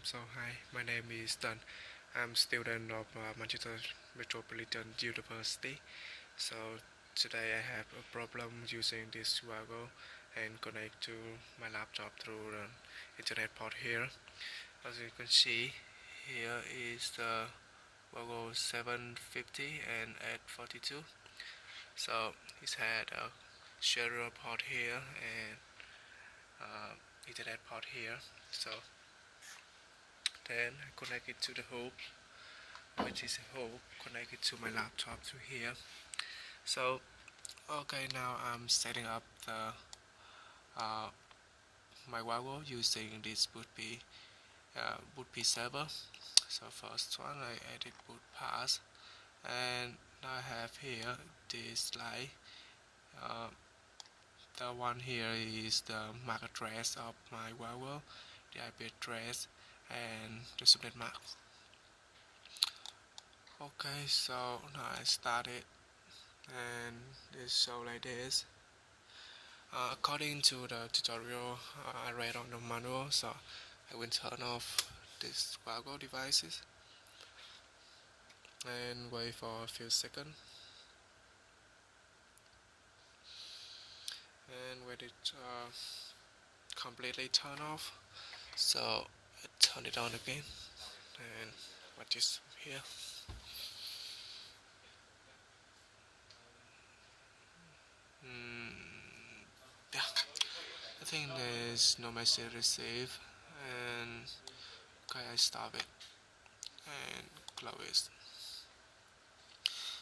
So hi, my name is Dan. I'm student of Manchester Metropolitan University. So today I have a problem using this Wago and connect to my laptop through the internet port here. As you can see, here is the Wago 750 and 842. So it had a serial port here and internet port here. So then I connect it to the hub, which is a hub connected to my laptop to here. So okay, now I'm setting up the uh, my Wago using this bootp server. So first one I edit boot pass, and now I have here this slide. Uh, the one here is the MAC address of my Wago, the IP address, and the subnet mask. Okay, so now I started, and this show like this. According to the tutorial I read on the manual, so I will turn off this Wago devices and wait for a few seconds. And when it completely turn off, so I turn it on again and watch this here. Yeah, I think there's no message received, and okay, I stop it and close it.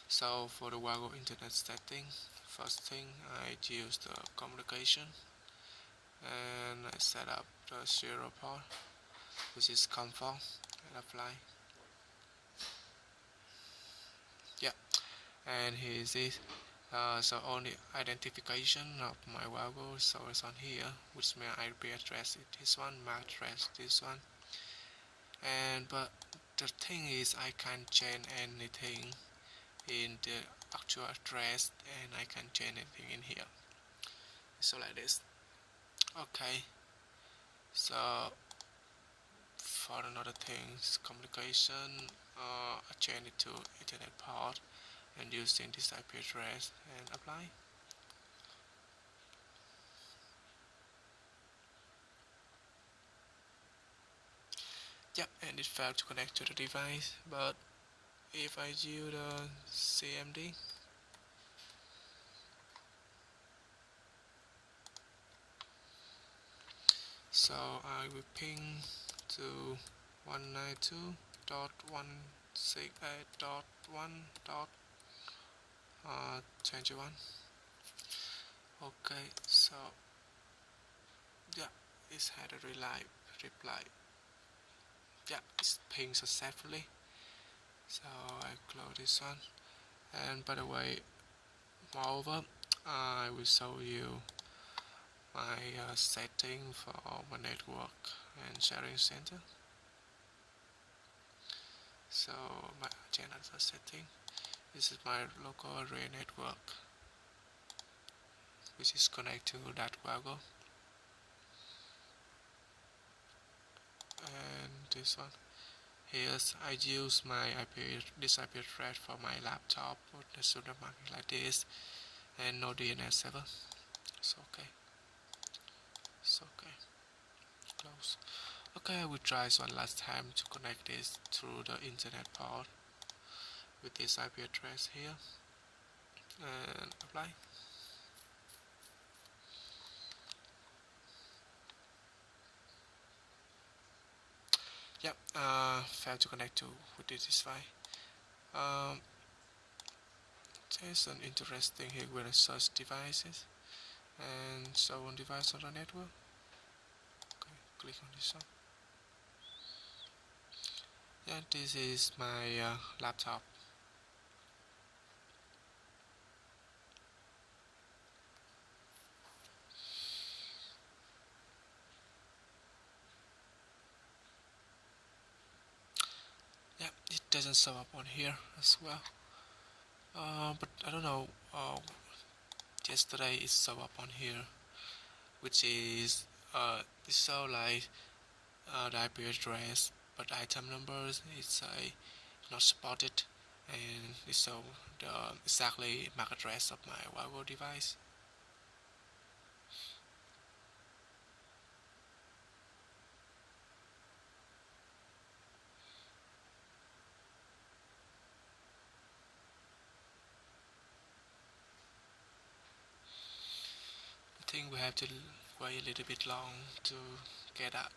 So for the Wago internet setting, first thing I use the communication, and I set up the serial port, which is COM4, and apply. Yeah, and here is it. So only identification of my Wago, so it's on here, which my IP address is this one, MAC address this one. And but the thing is, I can't change anything in the actual address, and I can change anything in here. So like this. Okay, so for another things, communication, I change it to internet port and using this IP address and apply. Yep, and it failed to connect to the device, but if I use the CMD, so I will ping to 192.168.1.21. Okay, so yeah, it's had a reply. Yeah, it's pinged successfully. So I close this one. And by the way, moreover, I will show you my setting for my network and sharing center. So my channel setting. This is my local area network, which is connected to that Wago. And this one. Here's I use my this IP address for my laptop with the pseudo marking like this, and no DNS server. It's okay. It's okay. Close. Okay, I will try this one last time to connect this through the internet port with this IP address here and apply. Yep, failed to connect to with this file. There's an interesting here when I search devices and so on device on the network. Okay, click on this one. Yeah, this is my laptop. Yeah, it doesn't show up on here as well. But I don't know. Yesterday it showed up on here, which is it show like the IP address, but item numbers is not supported, and so the exactly MAC address of my Wago device. I think we have to wait a little bit long to get out.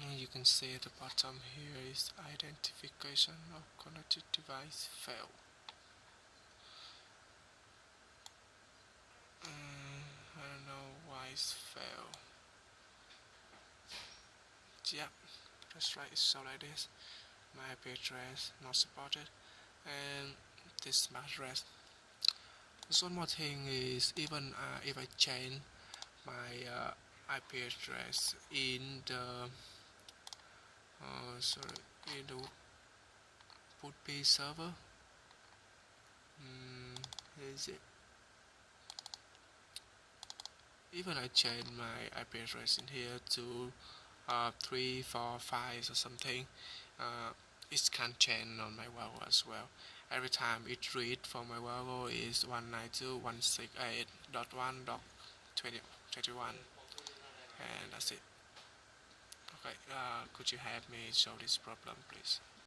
And you can see at the bottom here is identification of connected device fail. I don't know why it's fail. Yeah, that's right. So like this, my IP address not supported, and this MAC address. So one more thing is even if I change my IP address in the sorry, in the would be server. Is it? Even I change my IP address in here to 345 or something, uh, it can change on my Wago as well. Every time it read from my Wago is 192.168.1.2021, and that's it. Okay, could you help me solve this problem, please?